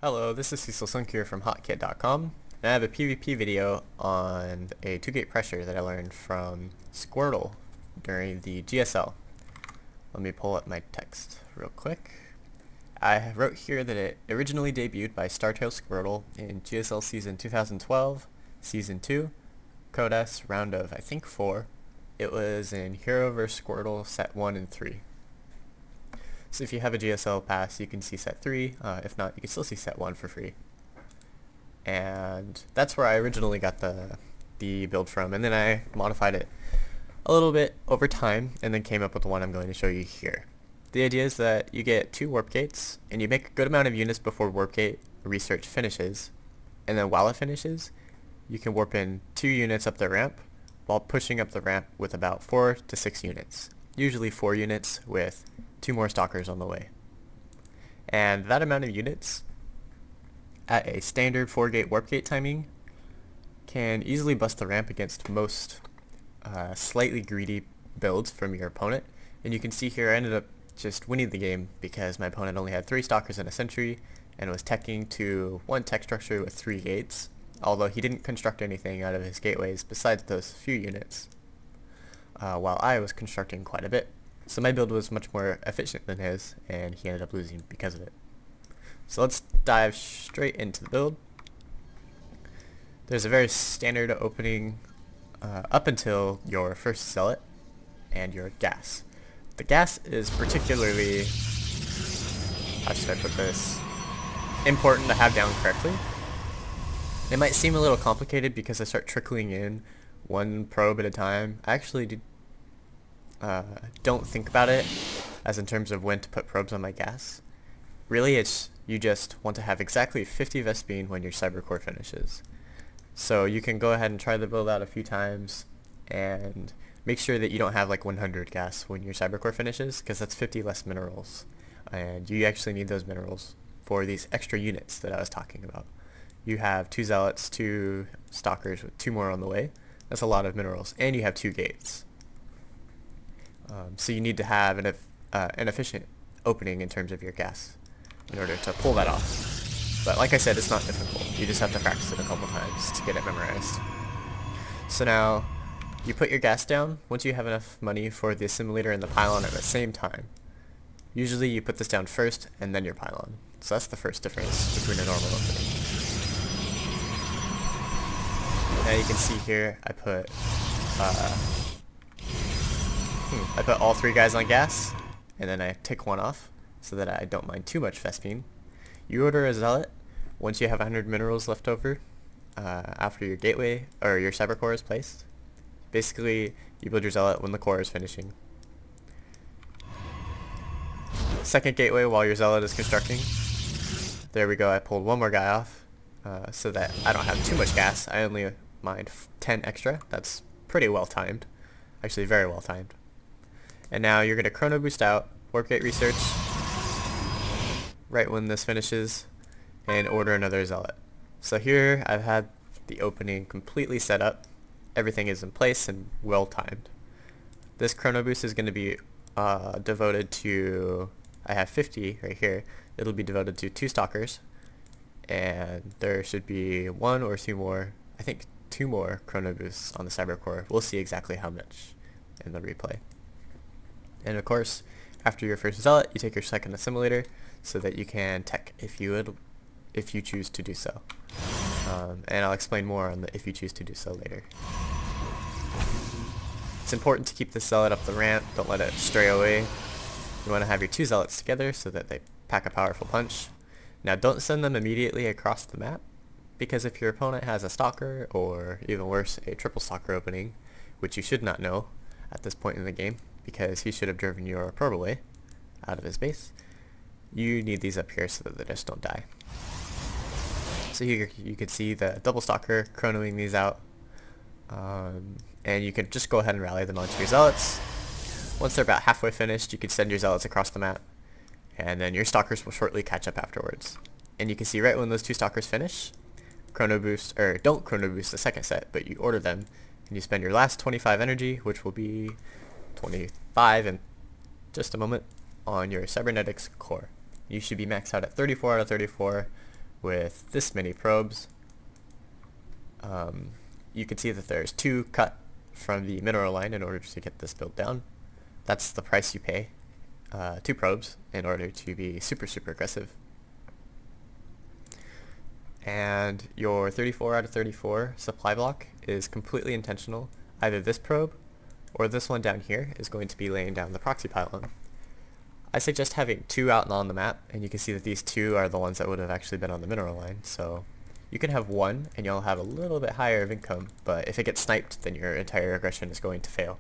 Hello, this is Cecil Sunk here from Hotkeyit.com, and I have a PvP video on a 2-gate pressure that I learned from Squirtle during the GSL. Let me pull up my text real quick. I wrote here that it originally debuted by Startail Squirtle in GSL Season 2012, Season 2, Code S, round of I think 4. It was in Hero vs Squirtle Set 1 and 3. So if you have a GSL pass, you can see set 3. If not, you can still see set 1 for free. And that's where I originally got the build from, and then I modified it a little bit over time, and then came up with the one I'm going to show you here. The idea is that you get 2 warp gates, and you make a good amount of units before warp gate research finishes, and then while it finishes, you can warp in 2 units up the ramp, while pushing up the ramp with about 4 to 6 units. Usually 4 units with 2 more stalkers on the way. And that amount of units at a standard 4-gate warp gate timing can easily bust the ramp against most slightly greedy builds from your opponent. And you can see here I ended up just winning the game because my opponent only had 3 stalkers and a sentry and was teching to 1 tech structure with 3 gates, although he didn't construct anything out of his gateways besides those few units, while I was constructing quite a bit. So my build was much more efficient than his, and he ended up losing because of it. So let's dive straight into the build. There's a very standard opening up until your first zealot and your gas. The gas is particularly, how should I put this, important to have down correctly. It might seem a little complicated because I start trickling in 1 probe at a time. I actually don't think about it as in terms of when to put probes on my gas. Really, it's you just want to have exactly 50 Vespene when your cyber core finishes. So you can go ahead and try the build out a few times and make sure that you don't have like 100 gas when your cyber core finishes, because that's 50 less minerals, and you actually need those minerals for these extra units that I was talking about. You have 2 zealots, 2 stalkers with 2 more on the way. That's a lot of minerals, and you have 2 gates. So you need to have an efficient opening in terms of your gas in order to pull that off. But like I said, it's not difficult. You just have to practice it a couple times to get it memorized. So now, you put your gas down once you have enough money for the assimilator and the pylon at the same time. Usually you put this down first and then your pylon. So that's the first difference between a normal opening. Now you can see here I put all 3 guys on gas, and then I tick 1 off so that I don't mind too much Vespene. You order a zealot once you have 100 minerals left over after your gateway or your cyber core is placed. Basically, you build your zealot when the core is finishing. Second gateway while your zealot is constructing. There we go, I pulled 1 more guy off so that I don't have too much gas. I only mind 10 extra. That's pretty well timed. Actually, very well timed. And now you're going to chrono boost out, warp gate research, right when this finishes, and order another zealot. So here I've had the opening completely set up. Everything is in place and well timed. This chrono boost is going to be devoted to, I have 50 right here, it'll be devoted to 2 stalkers, and there should be 1 or 2 more, I think 2 more chrono boosts on the cyber core. We'll see exactly how much in the replay. And of course, after your first zealot, you take your second assimilator so that you can tech if you choose to do so. And I'll explain more on the if you choose to do so later. It's important to keep the zealot up the ramp, don't let it stray away. You want to have your 2 zealots together so that they pack a powerful punch. Now don't send them immediately across the map, because if your opponent has a stalker, or even worse, a triple stalker opening, which you should not know at this point in the game, because he should have driven your probe away out of his base, you need these up here so that they just don't die. So here you can see the double stalker chronoing these out, and you can just go ahead and rally them onto your zealots. Once they're about halfway finished, you can send your zealots across the map, and then your stalkers will shortly catch up afterwards. And you can see right when those 2 stalkers finish, chrono boost, or don't chrono boost the second set, but you order them, and you spend your last 25 energy, which will be 25 in just a moment, on your cybernetics core. You should be maxed out at 34 out of 34 with this many probes, you can see that there's 2 cut from the mineral line in order to get this build down. That's the price you pay, 2 probes, in order to be super aggressive. And your 34 out of 34 supply block is completely intentional. Either this probe or this one down here is going to be laying down the proxy pylon. I suggest having 2 out and on the map, and you can see that these 2 are the ones that would have actually been on the mineral line, so you can have 1 and you'll have a little bit higher of income, but if it gets sniped, then your entire aggression is going to fail.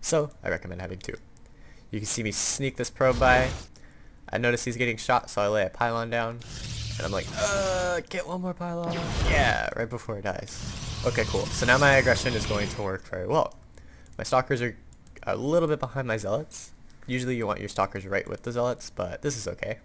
So I recommend having 2. You can see me sneak this probe by. I notice he's getting shot, so I lay a pylon down, and I'm like, get 1 more pylon. Yeah, right before it dies. Okay, cool. So now my aggression is going to work very well. My stalkers are a little bit behind my zealots. Usually you want your stalkers right with the zealots, but this is okay.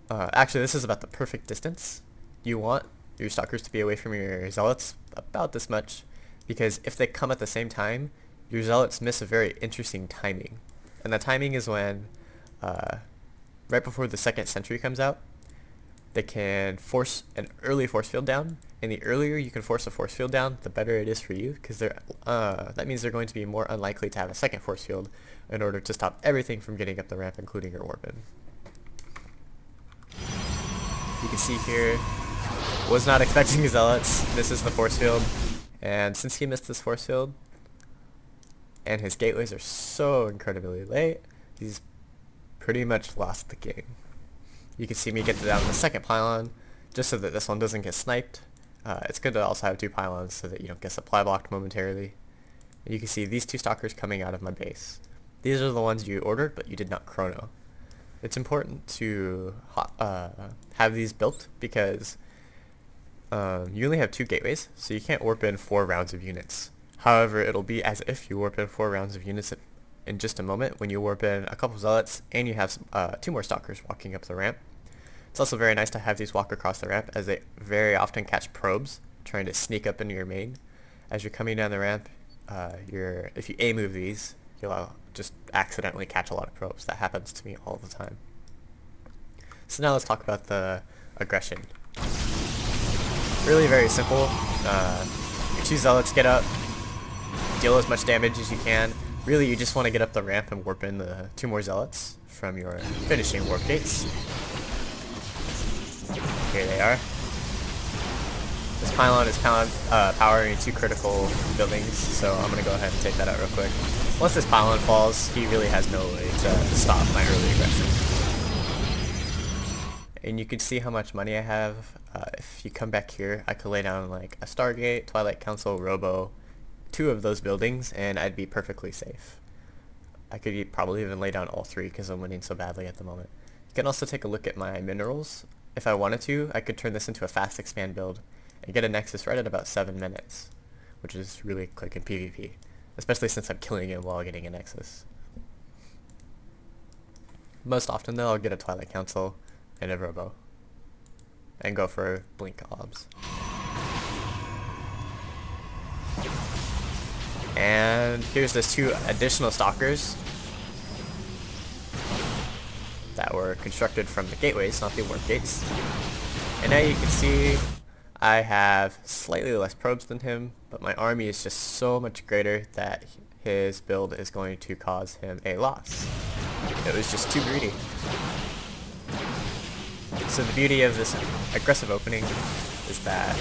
Actually, this is about the perfect distance. You want your stalkers to be away from your zealots about this much, because if they come at the same time, your zealots miss a very interesting timing. And the timing is when, right before the second sentry comes out, they can force an early force field down, and the earlier you can force a force field down, the better it is for you, because that means they're going to be more unlikely to have a second force field in order to stop everything from getting up the ramp, including your warp in. You can see here, was not expecting zealots. This is the force field, and since he missed this force field, and his gateways are so incredibly late, he's pretty much lost the game. You can see me get down the second pylon, just so that this one doesn't get sniped. It's good to also have 2 pylons so that you don't get supply blocked momentarily. And you can see these 2 stalkers coming out of my base. These are the ones you ordered, but you did not chrono. It's important to have these built because you only have 2 gateways, so you can't warp in 4 rounds of units. However, it'll be as if you warp in 4 rounds of units in just a moment when you warp in a couple zealots and you have 2 more stalkers walking up the ramp. It's also very nice to have these walk across the ramp, as they very often catch probes trying to sneak up into your main. As you're coming down the ramp, if you A-move these, you'll just accidentally catch a lot of probes. That happens to me all the time. So now let's talk about the aggression. Really very simple. Your 2 zealots get up, deal as much damage as you can. Really, you just want to get up the ramp and warp in the 2 more zealots from your finishing warp gates. Here they are. This pylon is powering 2 critical buildings, so I'm going to go ahead and take that out real quick. Once this pylon falls, he really has no way to stop my early aggression. And you can see how much money I have. If you come back here, I could lay down like a Stargate, Twilight Council, Robo, 2 of those buildings, and I'd be perfectly safe. I could probably even lay down all 3 because I'm winning so badly at the moment. You can also take a look at my minerals. If I wanted to, I could turn this into a fast expand build and get a Nexus right at about 7 minutes, which is really quick in PvP, especially since I'm killing him while getting a Nexus. Most often though, I'll get a Twilight Council and a Robo, and go for blink obs. And here's those 2 additional stalkers that were constructed from the gateways, not the warp gates. And now you can see I have slightly less probes than him, but my army is just so much greater that his build is going to cause him a loss. It was just too greedy. So the beauty of this aggressive opening is that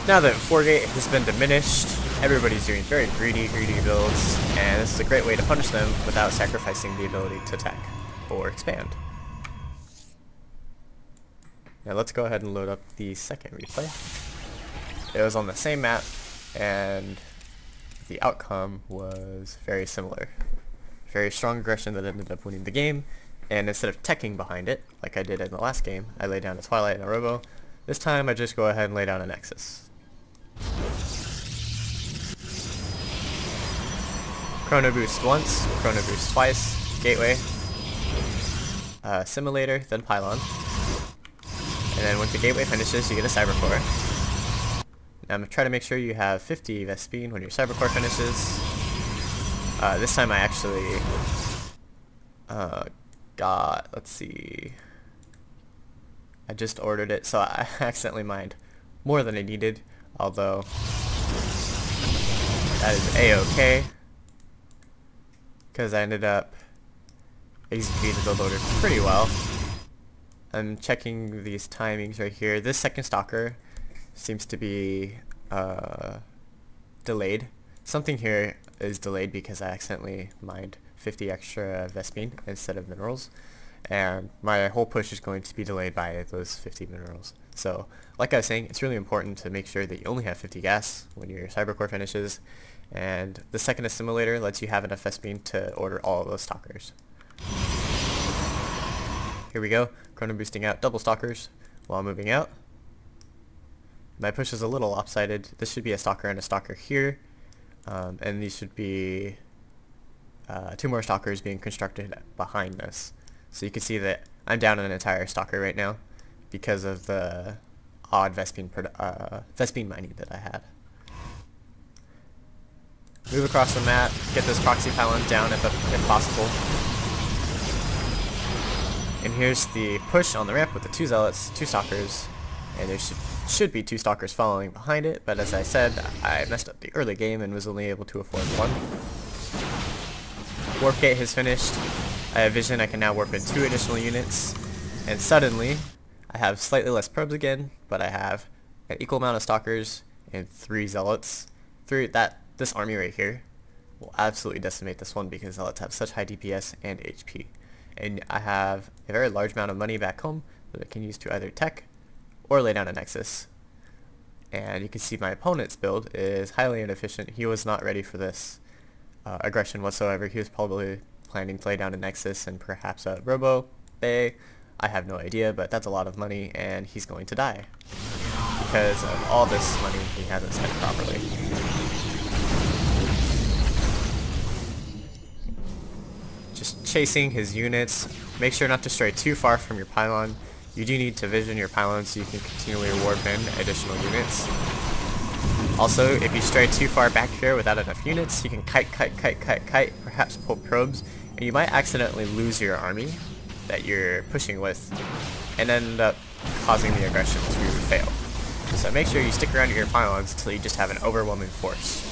now that 4-gate has been diminished, everybody's doing very greedy builds, and this is a great way to punish them without sacrificing the ability to attack or expand. Now let's go ahead and load up the second replay. It was on the same map, and the outcome was very similar. Very strong aggression that ended up winning the game, and instead of teching behind it, like I did in the last game, I laid down a Twilight and a Robo. This time I just go ahead and lay down a Nexus. Chrono boost once, chrono boost twice, gateway, simulator, then pylon. And then when the gateway finishes, you get a cyber core. Now I'm going to try to make sure you have 50 Vespene when your cyber core finishes. This time I actually got, let's see, I just ordered it, so I accidentally mined more than I needed, although that is a-okay, because I ended up executing the build order pretty well. I'm checking these timings right here. This second stalker seems to be delayed. Something here is delayed because I accidentally mined 50 extra Vespine instead of minerals, and my whole push is going to be delayed by those 50 minerals. So like I was saying, it's really important to make sure that you only have 50 gas when your cybercore finishes, and the second assimilator lets you have enough Vespine to order all of those stalkers. Here we go, chrono boosting out double stalkers while moving out. My push is a little lopsided. This should be a stalker and a stalker here, and these should be 2 more stalkers being constructed behind this. So you can see that I'm down an entire stalker right now because of the odd Vespine mining that I had. Move across the map, get those proxy pylons down if possible. And here's the push on the ramp with the 2 zealots, 2 stalkers, and there should be 2 stalkers following behind it, but as I said, I messed up the early game and was only able to afford 1. Warp gate has finished. I have vision, I can now warp in 2 additional units, and suddenly I have slightly less probes again, but I have an equal amount of stalkers and 3 zealots. This army right here will absolutely decimate this one because zealots have such high DPS and HP. And I have a very large amount of money back home that I can use to either tech or lay down a nexus. And you can see my opponent's build is highly inefficient. He was not ready for this aggression whatsoever. He was probably planning to lay down a nexus and perhaps a robo bay. I have no idea, but that's a lot of money and he's going to die because of all this money he hasn't spent properly. Just chasing his units. Make sure not to stray too far from your pylon. You do need to vision your pylon so you can continually warp in additional units. Also, if you stray too far back here without enough units, you can kite, perhaps pull probes, and you might accidentally lose your army that you're pushing with, and end up causing the aggression to fail. So make sure you stick around your pylons until you just have an overwhelming force.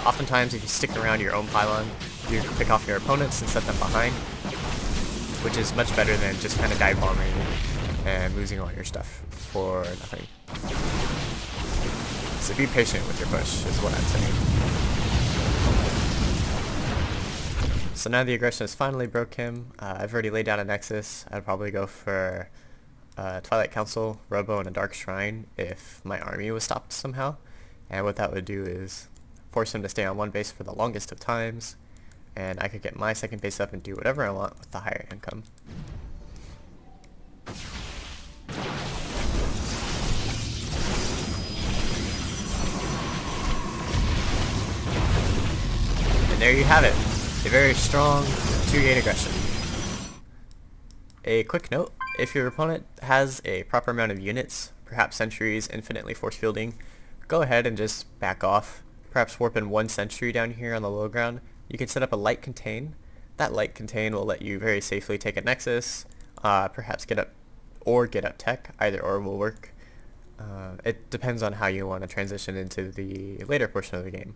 Oftentimes, if you stick around your own pylon, you can pick off your opponents and set them behind, which is much better than just kind of dive bombing and losing all your stuff for nothing. So be patient with your push, is what I'm saying. So now the aggression has finally broke him. I've already laid down a nexus. I'd probably go for Twilight Council, Robo, and a Dark Shrine if my army was stopped somehow. And what that would do is force him to stay on one base for the longest of times, and I could get my second base up and do whatever I want with the higher income. And there you have it, a very strong 2-gate aggression. A quick note, if your opponent has a proper amount of units, perhaps sentries, infinitely force fielding, go ahead and just back off. Perhaps warp in 1 sentry down here on the low ground. You can set up a light contain. That light contain will let you very safely take a nexus, perhaps get up tech. Either or will work. It depends on how you want to transition into the later portion of the game.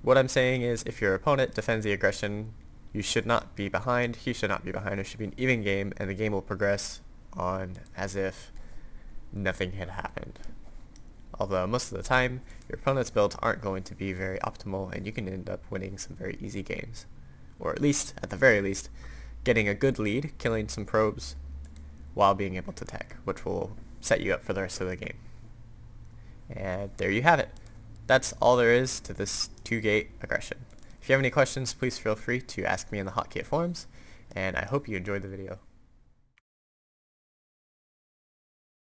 What I'm saying is if your opponent defends the aggression, you should not be behind, he should not be behind. It should be an even game, and the game will progress on as if nothing had happened. Although most of the time, your opponent's builds aren't going to be very optimal, and you can end up winning some very easy games. Or at the very least, getting a good lead, killing some probes, while being able to tech, which will set you up for the rest of the game. And there you have it. That's all there is to this 2-gate aggression. If you have any questions, please feel free to ask me in the Hotkeyit forums, and I hope you enjoyed the video.